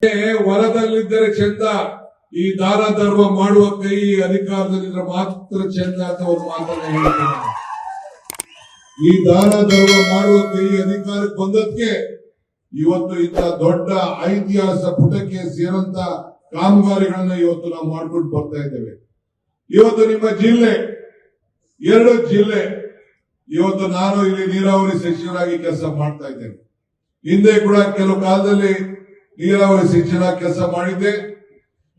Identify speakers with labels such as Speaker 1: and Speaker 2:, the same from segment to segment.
Speaker 1: ಹೊರದಲ್ಲಿದ್ದರೆ ಚಂದ, ಈ ದಾನ ಧರ್ಮ ಮಾಡುವ ಕೈ ಅಧಿಕಾರದಲ್ಲಿದ್ರೆ ಮಾತ್ರ ಚಂದ ಅಂತ ಒಂದು ಮಾತನ್ನ ಹೇಳ್ತಾರೆ. ಈ ದಾನ ಧರ್ಮ ಮಾಡುವ ಕೈ ಅಧಿಕಾರಕ್ಕೆ ಬಂದಕ್ಕೆ ಇವತ್ತು ಇಂಥ ದೊಡ್ಡ ಐತಿಹಾಸ ಪುಟಕ್ಕೆ ಸೇರಂತ ಕಾಮಗಾರಿಗಳನ್ನ ಇವತ್ತು ನಾವು ಮಾಡ್ಕೊಂಡು ಬರ್ತಾ ಇದ್ದೇವೆ. ಇವತ್ತು ನಿಮ್ಮ ಜಿಲ್ಲೆ 2 ಜಿಲ್ಲೆ ಇವತ್ತು ನಾನು ಇಲ್ಲಿ ನೀರಾವರಿ ಸಚಿವರಾಗಿ ಕೆಲಸ ಮಾಡ್ತಾ ಇದ್ದೇನೆ. ಹಿಂದೆ ಕೂಡ ಕೆಲವು ಕಾಲದಲ್ಲಿ ನೀರಾವರಿ ಸಚಿವರಾಗಿ ಕೆಲಸ ಮಾಡಿದ್ದೆ,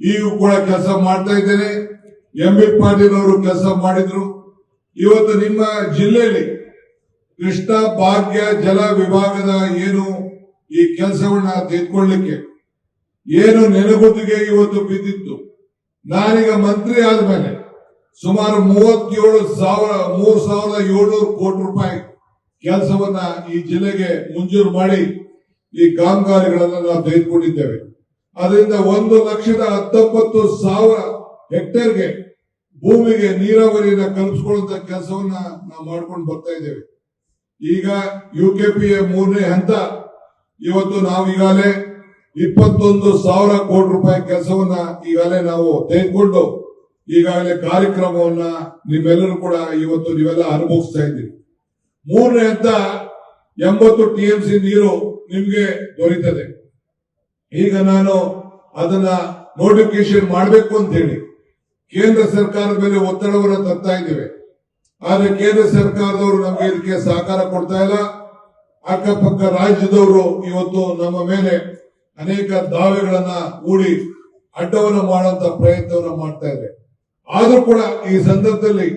Speaker 1: ಈಗ ಕೂಡ ಕೆಲಸ ಮಾಡ್ತಾ ಇದ್ದೇನೆ. ಎಂ.ಬಿ. ಪಾಟೀಲ್ ಅವರು ಕೆಲಸ ಮಾಡಿದ್ರು. ಇವತ್ತು ನಿಮ್ಮ ಜಿಲ್ಲೆಯಲ್ಲಿ ಕೃಷ್ಣ ಭಾಗ್ಯ ಜಲ ವಿಭಾಗದ ಏನು ಈ ಕೆಲಸವನ್ನ ತೆಗೆದುಕೊಳ್ಳಲಿಕ್ಕೆ ಏನು ನೆನಗುದಿಗೆ ಇವತ್ತು ಬಿದ್ದಿತ್ತು. ನಾನೀಗ ಮಂತ್ರಿ ಆದ್ಮೇಲೆ ಸುಮಾರು 3,700 ಕೋಟಿ ರೂಪಾಯಿ ಕೆಲಸವನ್ನ ಈ ಜಿಲ್ಲೆಗೆ ಮಂಜೂರು ಮಾಡಿ ಈ ಕಾಮಗಾರಿಗಳನ್ನ ನಾವು ತೆಗೆದುಕೊಂಡಿದ್ದೇವೆ. ಅದರಿಂದ 1,19,000 ಹೆಕ್ಟೇರ್ಗೆ ಭೂಮಿಗೆ ನೀರಾವರಿಯನ್ನ ಕಲ್ಪಿಸಿಕೊಳ್ಳುವಂತ ಕೆಲಸವನ್ನ ನಾವು ಮಾಡ್ಕೊಂಡು ಬರ್ತಾ ಇದ್ದೇವೆ. ಈಗ UKPಯ 3ನೇ ಹಂತ ಇವತ್ತು ನಾವು ಈಗಾಗಲೇ 21,000 ಕೋಟಿ ರೂಪಾಯಿ ಕೆಲಸವನ್ನ ಈಗಾಗಲೇ ನಾವು ತೆಗೆದುಕೊಂಡು ಈಗಾಗಲೇ ಕಾರ್ಯಕ್ರಮವನ್ನ ನಿಮ್ಮೆಲ್ಲರೂ ಕೂಡ ಇವತ್ತು ನೀವೆಲ್ಲ ಅನುಭವಿಸ್ತಾ ಇದ್ದೀರಿ. 3ನೇ ಹಂತ 80 TMC ನೀರು ನಿಮ್ಗೆ ದೊರೀತದೆ. ಈಗ ನಾನು ಅದನ್ನ ನೋಟಿಫಿಕೇಶನ್ ಮಾಡಬೇಕು ಅಂತ ಹೇಳಿ ಕೇಂದ್ರ ಸರ್ಕಾರದ ಮೇಲೆ ಒತ್ತಡವನ್ನು ತರ್ತಾ ಇದ್ದೇವೆ. ಆದ್ರೆ ಕೇಂದ್ರ ಸರ್ಕಾರದವರು ನಮಗೆ ಇದಕ್ಕೆ ಸಹಕಾರ ಕೊಡ್ತಾ ಇಲ್ಲ. ಅಕ್ಕಪಕ್ಕ ರಾಜ್ಯದವರು ಇವತ್ತು ನಮ್ಮ ಮೇಲೆ ಅನೇಕ ದಾವೆಗಳನ್ನ ಹೂಡಿ ಅಡ್ಡವನ್ನು ಮಾಡುವಂತ ಪ್ರಯತ್ನವನ್ನ ಮಾಡ್ತಾ ಇದೆ. ಆದ್ರೂ ಕೂಡ ಈ ಸಂದರ್ಭದಲ್ಲಿ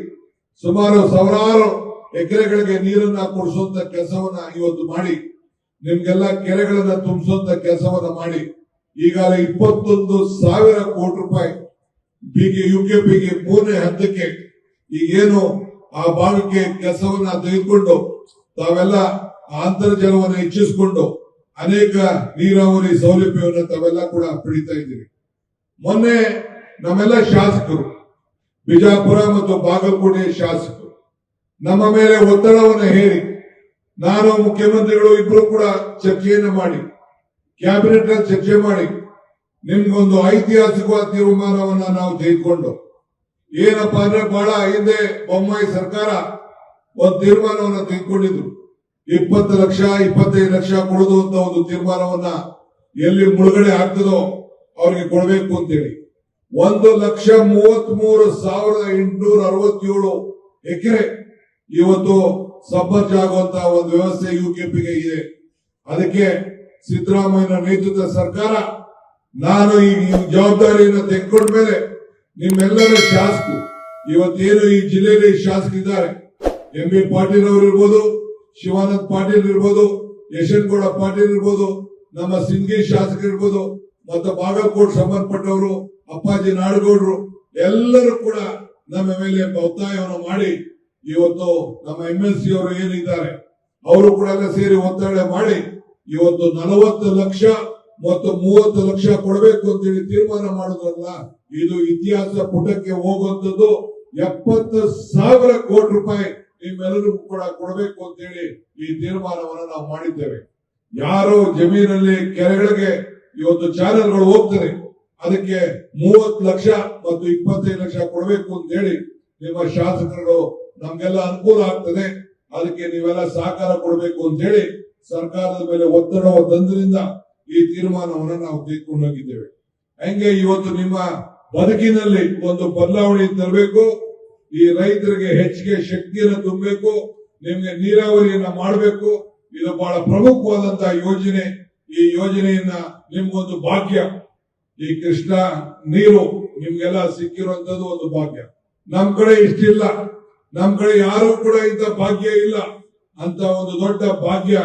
Speaker 1: ಸುಮಾರು ಸಾವಿರಾರು ಎಕರೆಗಳಿಗೆ ನೀರನ್ನ ಕೊಡಿಸುವಂತ ಕೆಲಸವನ್ನ ಇವತ್ತು ಮಾಡಿ ನಿಮ್ಗೆಲ್ಲ ಕೆರೆಗಳನ್ನ ತುಂಬಿಸುವಂತ ಕೆಲಸವನ್ನ ಮಾಡಿ ಈಗಾಗಲೇ 21,000 ಕೋಟಿ ರೂಪಾಯಿ UKPಗೆ 3ನೇ ಹಂತಕ್ಕೆ ಈಗೇನು ಆ ಭಾಗಕ್ಕೆ ಕೆಲಸವನ್ನ ತೆಗೆದುಕೊಂಡು ತಾವೆಲ್ಲ ಅಂತರ್ಜಲವನ್ನು ಹೆಚ್ಚಿಸಿಕೊಂಡು ಅನೇಕ ನೀರಾವರಿ ಸೌಲಭ್ಯವನ್ನು ತಾವೆಲ್ಲ ಕೂಡ ಪಡಿತಾ ಇದ್ದೀರಿ. ಮೊನ್ನೆ ನಮ್ಮೆಲ್ಲ ಶಾಸಕರು ಬಿಜಾಪುರ ಮತ್ತು ಬಾಗಲಕೋಟೆ ಶಾಸಕರು ನಮ್ಮ ಮೇಲೆ ಒತ್ತಡವನ್ನು ಹೇರಿ ನಾನು ಮುಖ್ಯಮಂತ್ರಿಗಳು ಇಬ್ರು ಕೂಡ ಚರ್ಚೆಯನ್ನು ಮಾಡಿ ಕ್ಯಾಬಿನೆಟ್ ಅಲ್ಲಿ ಚರ್ಚೆ ಮಾಡಿ ನಿಮ್ಗೊಂದು ಐತಿಹಾಸಿಕವಾದ ತೀರ್ಮಾನವನ್ನ ನಾವು ತೆಗೆದುಕೊಂಡು ಏನಪ್ಪಾ ಅಂದ್ರೆ ಬಹಳ ಹಿಂದೆ ಬೊಮ್ಮಾಯಿ ಸರ್ಕಾರ ಒಂದು ತೀರ್ಮಾನವನ್ನ ತೆಗೆದುಕೊಂಡಿದ್ರು. 20 ಲಕ್ಷ 25 ಲಕ್ಷ ಕೊಡೋದು ಅಂತ ಒಂದು ತೀರ್ಮಾನವನ್ನ ಎಲ್ಲಿ ಮುಳುಗಡೆ ಆಗ್ತದೋ ಅವ್ರಿಗೆ ಕೊಡಬೇಕು ಅಂತೇಳಿ 1,33,867 ಎಕರೆ ಇವತ್ತು ಸಬ್ಬರ್ಜ್ ಆಗುವಂತಹ ಒಂದು ವ್ಯವಸ್ಥೆ UKPಗೆ ಇದೆ. ಅದಕ್ಕೆ ಸಿದ್ದರಾಮಯ್ಯ ನೇತೃತ್ವದ ಸರ್ಕಾರ ನಾನು ಈ ಜವಾಬ್ದಾರಿಯನ್ನು ತೆಗೆದುಕೊಂಡ ಮೇಲೆ ನಿಮ್ಮೆಲ್ಲರ ಶಾಸಕರು ಇವತ್ತೇನು ಈ ಜಿಲ್ಲೆಯಲ್ಲಿ ಶಾಸಕರಿದ್ದಾರೆ, ಎಂ.ಬಿ. ಪಾಟೀಲ್ ಅವರು ಇರ್ಬೋದು, ಶಿವಾನಂದ ಪಾಟೀಲ್ ಇರ್ಬೋದು, ಯಶವಂತಗೌಡ ಪಾಟೀಲ್ ಇರ್ಬೋದು, ನಮ್ಮ ಸಿಂಗಿ ಶಾಸಕರು ಇರ್ಬೋದು, ಮತ್ತು ಬಾಗಲಕೋಟೆ ಸಂಬಂಧಪಟ್ಟವರು ಅಪ್ಪಾಜಿ ನಾಡಗೌಡರು ಎಲ್ಲರೂ ಕೂಡ ನಮ್ಮ ಮೇಲೆ ಒತ್ತಾಯವನ್ನು ಮಾಡಿ ಇವತ್ತು ನಮ್ಮ MLC ಅವರು ಏನಿದ್ದಾರೆ ಅವರು ಕೂಡ ಎಲ್ಲ ಸೇರಿ ಒತ್ತಡ ಮಾಡಿ ಇವತ್ತು 40 ಲಕ್ಷ ಮತ್ತು 30 ಲಕ್ಷ ಕೊಡಬೇಕು ಅಂತೇಳಿ ತೀರ್ಮಾನ ಮಾಡೋದ್ರಲ್ಲ, ಇದು ಇತಿಹಾಸ ಪುಟಕ್ಕೆ ಹೋಗುವಂತದ್ದು. 70,000 ಕೋಟಿ ರೂಪಾಯಿ ನಿಮ್ಮೆಲ್ಲರಿಗೂ ಕೂಡ ಕೊಡಬೇಕು ಅಂತೇಳಿ ಈ ತೀರ್ಮಾನವನ್ನು ನಾವು ಮಾಡಿದ್ದೇವೆ. ಯಾರು ಜಮೀನಲ್ಲಿ ಕೆರೆಗಳಿಗೆ ಇವತ್ತು ಚಾನೆಲ್ಗಳು ಹೋಗ್ತಾರೆ ಅದಕ್ಕೆ 30 ಲಕ್ಷ ಮತ್ತು 25 ಲಕ್ಷ ಕೊಡಬೇಕು ಅಂತ ಹೇಳಿ ನಿಮ್ಮ ಶಾಸಕರು ನಮ್ಗೆಲ್ಲ ಅನುಕೂಲ ಆಗ್ತದೆ, ಅದಕ್ಕೆ ನೀವೆಲ್ಲ ಸಹಕಾರ ಕೊಡಬೇಕು ಅಂತ ಹೇಳಿ ಸರ್ಕಾರದ ಮೇಲೆ ಒತ್ತಡ ತಂದ್ರಿಂದ ಈ ತೀರ್ಮಾನವನ್ನು ನಾವು ತೆಗೆದುಕೊಂಡು ಹೋಗಿದ್ದೇವೆ. ಹಂಗೆ ಇವತ್ತು ನಿಮ್ಮ ಬದುಕಿನಲ್ಲಿ ಒಂದು ಬದಲಾವಣೆ ತರಬೇಕು, ಈ ರೈತರಿಗೆ ಹೆಚ್ಚಿಗೆ ಶಕ್ತಿಯನ್ನು ತುಂಬಬೇಕು, ನಿಮ್ಗೆ ನೀರಾವರಿಯನ್ನ ಮಾಡಬೇಕು. ಇದು ಬಹಳ ಪ್ರಮುಖವಾದಂತಹ ಯೋಜನೆ. ಈ ಯೋಜನೆಯನ್ನ ನಿಮ್ಗೊಂದು ಭಾಗ್ಯ, ಈ ಕೃಷ್ಣ ನೀರು ನಿಮ್ಗೆಲ್ಲ ಸಿಕ್ಕಿರುವಂತದ್ದು ಒಂದು ಭಾಗ್ಯ. ನಮ್ ಕಡೆ ಇಷ್ಟಿಲ್ಲ, ನಮ್ ಕಡೆ ಯಾರು ಕೂಡ ಇಂಥ ಭಾಗ್ಯ ಇಲ್ಲ. ಅಂತ ಒಂದು ದೊಡ್ಡ ಭಾಗ್ಯ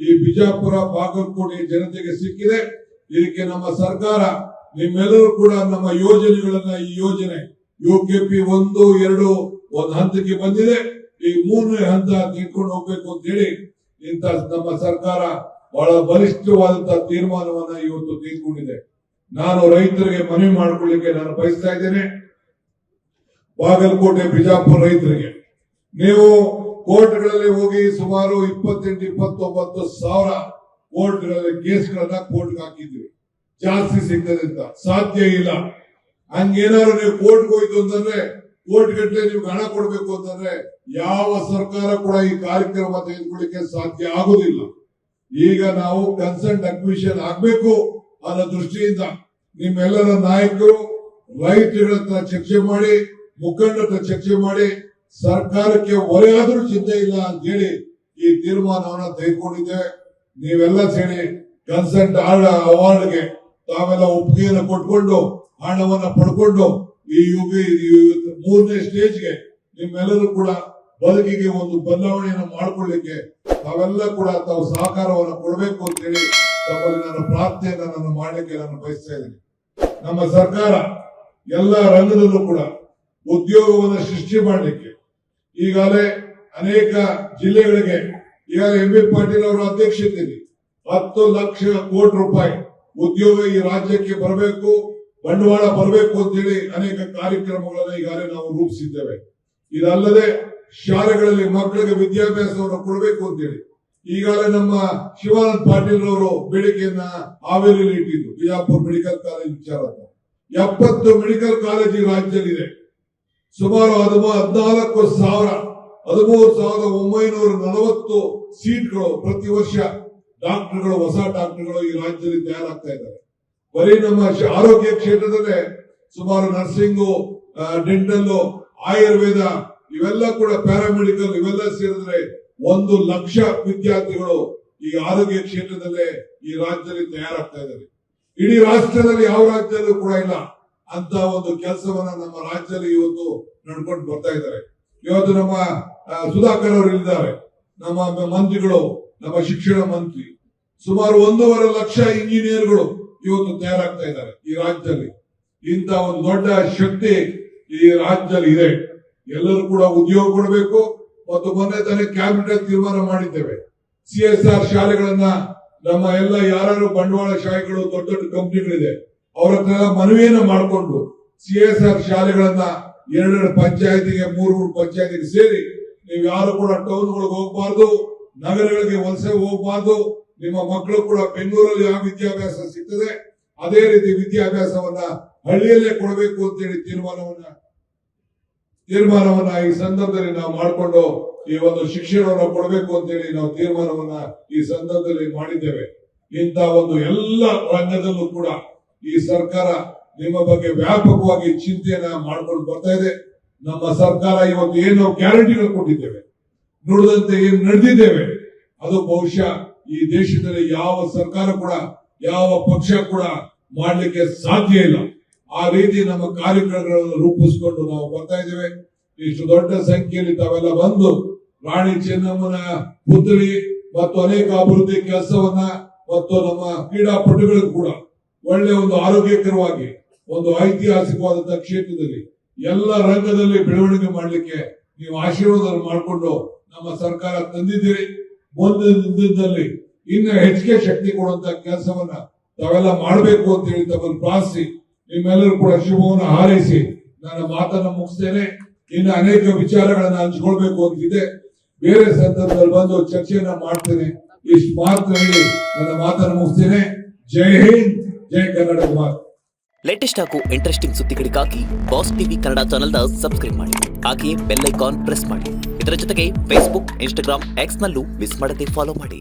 Speaker 1: ಈ ಬಿಜಾಪುರ ಬಾಗಲಕೋಟೆ ಜನತೆಗೆ ಸಿಕ್ಕಿದೆ. ಇದಕ್ಕೆ ನಮ್ಮ ಸರ್ಕಾರ ನಿಮ್ಮೆಲ್ಲರೂ ಕೂಡ ನಮ್ಮ ಯೋಜನೆಗಳನ್ನ ಈ ಯೋಜನೆ UKP 1, 2 ಒಂದು ಹಂತಕ್ಕೆ ಬಂದಿದೆ. ಈ 3ನೇ ಹಂತ ತೆಗೆದುಕೊಂಡು ಹೋಗ್ಬೇಕು ಅಂತ ಹೇಳಿ ಇಂತ ನಮ್ಮ ಸರ್ಕಾರ ಬಹಳ ಬಲಿಷ್ಠವಾದಂತಹ ತೀರ್ಮಾನವನ್ನ ಇವತ್ತು ತೆಗೆದುಕೊಂಡಿದೆ. ನಾನು ರೈತರಿಗೆ ಮನವಿ ಮಾಡಿಕೊಳ್ಳಿಕ್ಕೆ ನಾನು ಬಯಸ್ತಾ ಇದ್ದೇನೆ. ಬಾಗಲಕೋಟೆ ಬಿಜಾಪುರ ರೈತರಿಗೆ ನೀವು ಕೋರ್ಟ್ಗಳಲ್ಲಿ ಹೋಗಿ ಸುಮಾರು 28-29 ಸಾವಿರ ಕೋರ್ಟ್ಗಳಲ್ಲಿ ಕೇಸ್ಗಳನ್ನ ಕೋರ್ಟ್ಗೆ ಹಾಕಿದ್ದೀವಿ. ಜಾಸ್ತಿ ಸಿಗ್ತದೆ ಅಂತ ಸಾಧ್ಯ ಇಲ್ಲ. ಹಂಗೇನಾದ್ರು ನೀವು ಕೋರ್ಟ್ಗೆ ಹೋಯ್ತು ಅಂತಂದ್ರೆ ಕೋರ್ಟ್ ಗಟ್ಟಲೆ ನೀವು ಹಣ ಕೊಡ್ಬೇಕು ಅಂತಂದ್ರೆ ಯಾವ ಸರ್ಕಾರ ಕೂಡ ಈ ಕಾರ್ಯಕ್ರಮ ತೆಗೆದುಕೊಳ್ಳಿಕ್ಕೆ ಸಾಧ್ಯ ಆಗುದಿಲ್ಲ. ಈಗ ನಾವು ಕನ್ಸರ್ಟ್ ಅಡ್ಮಿಷನ್ ಆಗ್ಬೇಕು ಅನ್ನೋ ದೃಷ್ಟಿಯಿಂದ ನಿಮ್ಮೆಲ್ಲರ ನಾಯಕರು ರೈತರುಗಳ ಹತ್ರ ಚರ್ಚೆ ಮಾಡಿ, ಮುಖಂಡರ ಹತ್ರ ಚರ್ಚೆ ಮಾಡಿ, ಸರ್ಕಾರಕ್ಕೆ ಹೊರೆಯಾದ್ರೂ ಚಿಂತೆ ಇಲ್ಲ ಅಂತ ಹೇಳಿ ಈ ತೀರ್ಮಾನವನ್ನ ತೆಗೆದುಕೊಂಡಿದ್ದೇವೆ. ನೀವೆಲ್ಲ ಸೇರಿ ಕನ್ಸರ್ಟ್ ಅವಾರ್ಡ್ಗೆ ತಾವೆಲ್ಲ ಒಪ್ಪಿಗೆಯನ್ನು ಕೊಟ್ಕೊಂಡು ಹಣವನ್ನ ಪಡ್ಕೊಂಡು ಈ ಮೂರನೇ ಸ್ಟೇಜ್ಗೆ ನಿಮ್ಮೆಲ್ಲರೂ ಕೂಡ ಬದುಕಿಗೆ ಒಂದು ಬದಲಾವಣೆಯನ್ನು ಮಾಡ್ಕೊಳ್ಳಿಕ್ಕೆ ತಾವೆಲ್ಲ ಕೂಡ ತಾವು ಸಹಕಾರವನ್ನು ಕೊಡಬೇಕು ಅಂತ ಹೇಳಿ ತಮ್ಮಲ್ಲಿ ನನ್ನ ಪ್ರಾರ್ಥನೆಯನ್ನು ನಾನು ಮಾಡಲಿಕ್ಕೆ ನಾನು ಬಯಸ್ತಾ ಇದ್ದೀನಿ. ನಮ್ಮ ಸರ್ಕಾರ ಎಲ್ಲ ರಂಗದಲ್ಲೂ ಕೂಡ ಉದ್ಯೋಗವನ್ನು ಸೃಷ್ಟಿ ಮಾಡಲಿಕ್ಕೆ ಈಗಾಗಲೇ ಅನೇಕ ಜಿಲ್ಲೆಗಳಿಗೆ ಈಗಾಗಲೇ ಎಂ ಬಿ ಪಾಟೀಲ್ ಅವರ ಅಧ್ಯಕ್ಷತೆಯಲ್ಲಿ 10 ಲಕ್ಷ ಕೋಟಿ ರೂಪಾಯಿ ಉದ್ಯೋಗ ಈ ರಾಜ್ಯಕ್ಕೆ ಬರಬೇಕು, ಬಂಡವಾಳ ಬರಬೇಕು ಅಂತೇಳಿ ಅನೇಕ ಕಾರ್ಯಕ್ರಮಗಳನ್ನು ಈಗಾಗಲೇ ನಾವು ರೂಪಿಸಿದ್ದೇವೆ. ಇದಲ್ಲದೆ ಶಾಲೆಗಳಲ್ಲಿ ಮಕ್ಕಳಿಗೆ ವಿದ್ಯಾಭ್ಯಾಸವನ್ನು ಕೊಡಬೇಕು ಅಂತೇಳಿ ಈಗಾಗಲೇ ನಮ್ಮ ಶಿವಾನಂದ ಪಾಟೀಲ್ ಅವರು ಬೇಡಿಕೆಯನ್ನ ಹಾವೇರಿಯಲ್ಲಿ ಇಟ್ಟಿದ್ದು ಬಿಜಾಪುರ ಮೆಡಿಕಲ್ ಕಾಲೇಜ್ ವಿಚಾರ. 70 ಮೆಡಿಕಲ್ ಕಾಲೇಜ್ ಈ ರಾಜ್ಯದಲ್ಲಿದೆ. ಸುಮಾರು 13,940 ಸೀಟ್ಗಳು ಪ್ರತಿ ವರ್ಷ ಡಾಕ್ಟರ್ಗಳು, ಹೊಸ ಡಾಕ್ಟರ್ಗಳು ಈ ರಾಜ್ಯದಲ್ಲಿ ತಯಾರಾಗ್ತಾ ಇದ್ದಾರೆ. ಬರೀ ನಮ್ಮ ಆರೋಗ್ಯ ಕ್ಷೇತ್ರದಲ್ಲೇ ಸುಮಾರು ನರ್ಸಿಂಗು, ಡೆಂಟಲ್, ಆಯುರ್ವೇದ ಇವೆಲ್ಲ ಕೂಡ ಪ್ಯಾರಾಮೆಡಿಕಲ್ ಇವೆಲ್ಲ ಸೇರಿದ್ರೆ 1 ಲಕ್ಷ ವಿದ್ಯಾರ್ಥಿಗಳು ಈ ಆರೋಗ್ಯ ಕ್ಷೇತ್ರದಲ್ಲೇ ಈ ರಾಜ್ಯದಲ್ಲಿ ತಯಾರಾಗ್ತಾ ಇದ್ದಾರೆ. ಇಡೀ ರಾಷ್ಟ್ರದಲ್ಲಿ ಯಾವ ರಾಜ್ಯದಲ್ಲೂ ಕೂಡ ಇಲ್ಲ ಅಂತ ಒಂದು ಕೆಲಸವನ್ನ ನಮ್ಮ ರಾಜ್ಯದಲ್ಲಿ ಇವತ್ತು ನಡ್ಕೊಂಡು ಬರ್ತಾ ಇದ್ದಾರೆ. ಇವತ್ತು ನಮ್ಮ ಸುಧಾಕರ್ ಅವರು ಇದ್ದಾರೆ, ನಮ್ಮ ಮಂತ್ರಿಗಳು, ನಮ್ಮ ಶಿಕ್ಷಣ ಮಂತ್ರಿ, ಸುಮಾರು 1.5 ಲಕ್ಷ ಇಂಜಿನಿಯರ್ಗಳು ಇವತ್ತು ತಯಾರಾಗ್ತಾ ಇದ್ದಾರೆ ಈ ರಾಜ್ಯದಲ್ಲಿ. ಇಂತ ಒಂದು ದೊಡ್ಡ ಶಕ್ತಿ ಈ ರಾಜ್ಯದಲ್ಲಿ ಇದೆ. ಎಲ್ಲರೂ ಕೂಡ ಉದ್ಯೋಗ ಕೊಡಬೇಕು. ಮತ್ತು ಮೊನ್ನೆ ತಾನೇ ಕ್ಯಾಬಿನೆಟ್ ತೀರ್ಮಾನ ಮಾಡಿದ್ದೇವೆ, CSR ಶಾಲೆಗಳನ್ನ ನಮ್ಮ ಎಲ್ಲ ಯಾರು ಬಂಡವಾಳಶಾಹಿಗಳು, ದೊಡ್ಡ ದೊಡ್ಡ ಕಂಪನಿಗಳಿದೆ ಅವ್ರ ಹತ್ರ ಮನವಿಯನ್ನ ಮಾಡಿಕೊಂಡು CSR ಶಾಲೆಗಳನ್ನ 2 ಪಂಚಾಯತಿಗೆ 3 ಪಂಚಾಯತಿಗೆ ಸೇರಿ ನೀವು ಯಾರು ಕೂಡ ಟೌನ್ಗಳಿಗೆ ಹೋಗಬಾರ್ದು, ನಗರಗಳಿಗೆ ವಲಸೆ ಹೋಗಬಾರ್ದು. ನಿಮ್ಮ ಮಕ್ಕಳು ಕೂಡ ಬೆಂಗಳೂರಲ್ಲಿ ಯಾವ ವಿದ್ಯಾಭ್ಯಾಸ ಸಿಗ್ತದೆ ಅದೇ ರೀತಿ ವಿದ್ಯಾಭ್ಯಾಸವನ್ನ ಹಳ್ಳಿಯಲ್ಲೇ ಕೊಡಬೇಕು ಅಂತೇಳಿ ತೀರ್ಮಾನವನ್ನ ಈ ಸಂದರ್ಭದಲ್ಲಿ ನಾವು ಮಾಡಿಕೊಂಡು ಈ ಒಂದು ಶಿಕ್ಷಣವನ್ನು ಕೊಡಬೇಕು ಅಂತೇಳಿ ನಾವು ತೀರ್ಮಾನವನ್ನ ಈ ಸಂದರ್ಭದಲ್ಲಿ ಮಾಡಿದ್ದೇವೆ. ಇಂಥ ಒಂದು ಎಲ್ಲ ರಂಗದಲ್ಲೂ ಕೂಡ ಈ ಸರ್ಕಾರ ನಿಮ್ಮ ಬಗ್ಗೆ ವ್ಯಾಪಕವಾಗಿ ಚಿಂತೆಯನ್ನ ಮಾಡ್ಕೊಂಡು ಬರ್ತಾ ಇದೆ. ನಮ್ಮ ಸರ್ಕಾರ ಇವತ್ತು ಏನು ಗ್ಯಾರಂಟಿಗಳು ಕೊಟ್ಟಿದ್ದೇವೆ, ನುಡಿದಂತೆ ಏನು ನಡೆದಿದ್ದೇವೆ, ಅದು ಬಹುಶಃ ಈ ದೇಶದಲ್ಲಿ ಯಾವ ಸರ್ಕಾರ ಕೂಡ, ಯಾವ ಪಕ್ಷ ಕೂಡ ಮಾಡಲಿಕ್ಕೆ ಸಾಧ್ಯ ಇಲ್ಲ. ಆ ರೀತಿ ನಮ್ಮ ಕಾರ್ಯಕ್ರಮಗಳನ್ನು ರೂಪಿಸಿಕೊಂಡು ನಾವು ಬರ್ತಾ ಇದ್ದೇವೆ. ಇಷ್ಟು ದೊಡ್ಡ ಸಂಖ್ಯೆಯಲ್ಲಿ ತಾವೆಲ್ಲ ಬಂದು ರಾಣಿ ಚೆನ್ನಮ್ಮನ ಪುತ್ರಿ ಮತ್ತು ಅನೇಕ ಅಭಿವೃದ್ಧಿ ಕೆಲಸವನ್ನ ಮತ್ತು ನಮ್ಮ ಕ್ರೀಡಾಪಟುಗಳಿಗೂ ಕೂಡ ಒಳ್ಳೆ ಒಂದು ಆರೋಗ್ಯಕರವಾಗಿ ಒಂದು ಐತಿಹಾಸಿಕವಾದಂತಹ ಕ್ಷೇತ್ರದಲ್ಲಿ ಎಲ್ಲ ರಂಗದಲ್ಲಿ ಬೆಳವಣಿಗೆ ಮಾಡಲಿಕ್ಕೆ ನೀವು ಆಶೀರ್ವಾದ ಮಾಡಿಕೊಂಡು ನಮ್ಮ ಸರ್ಕಾರ ತಂದಿದ್ದೀರಿ. ಮುಂದಿನ ದಿನದಲ್ಲಿ ಇನ್ನು ಹೆಚ್ಚಿಗೆ ಶಕ್ತಿ ಕೊಡುವಂತ ಕೆಲಸವನ್ನ ತಾವೆಲ್ಲ ಮಾಡಬೇಕು ಅಂತ ಹೇಳಿ ತಮ್ಮನ್ನು ಪ್ರಾರ್ಥಿಸಿ ನಿಮ್ಮೆಲ್ಲರೂ ಕೂಡ ಶುಭವನ್ನು ಹಾರೈಸಿ ನನ್ನ ಮಾತನ್ನ ಮುಗಿಸ್ತೇನೆ. ಇನ್ನು ಅನೇಕ ವಿಚಾರಗಳನ್ನ ಹಂಚಿಕೊಳ್ಬೇಕು ಅಂತಿದೆ, ಬೇರೆ ಸಂದರ್ಭದಲ್ಲಿ ಬಂದು ಚರ್ಚೆಯನ್ನ ಮಾಡ್ತೇನೆ. ಇಷ್ಟು ಮಾತ್ರ ಹೇಳಿ ನನ್ನ ಮಾತನ್ನ ಮುಗಿಸ್ತೇನೆ. ಜೈ ಹಿಂದ್, ಜೈ ಕರ್ನಾಟಕ ಮಾತು.
Speaker 2: ಲೇಟೆಸ್ಟ್ ಹಾಗೂ ಇಂಟ್ರೆಸ್ಟಿಂಗ್ ಸುದ್ದಿಗಳಿಗಾಗಿ ಬಾಸ್ ಟಿವಿ ಕನ್ನಡ ಚಾನೆಲ್ನ ಸಬ್ಸ್ಕ್ರೈಬ್ ಮಾಡಿ, ಹಾಗೆಯೇ ಬೆಲ್ ಐಕಾನ್ ಪ್ರೆಸ್ ಮಾಡಿ. ಇದರ ಜೊತೆಗೆ ಫೇಸ್ಬುಕ್, ಇನ್ಸ್ಟಾಗ್ರಾಮ್, ಎಕ್ಸ್ ನಲ್ಲೂ ಮಿಸ್ ಮಾಡದೆ ಫಾಲೋ ಮಾಡಿ.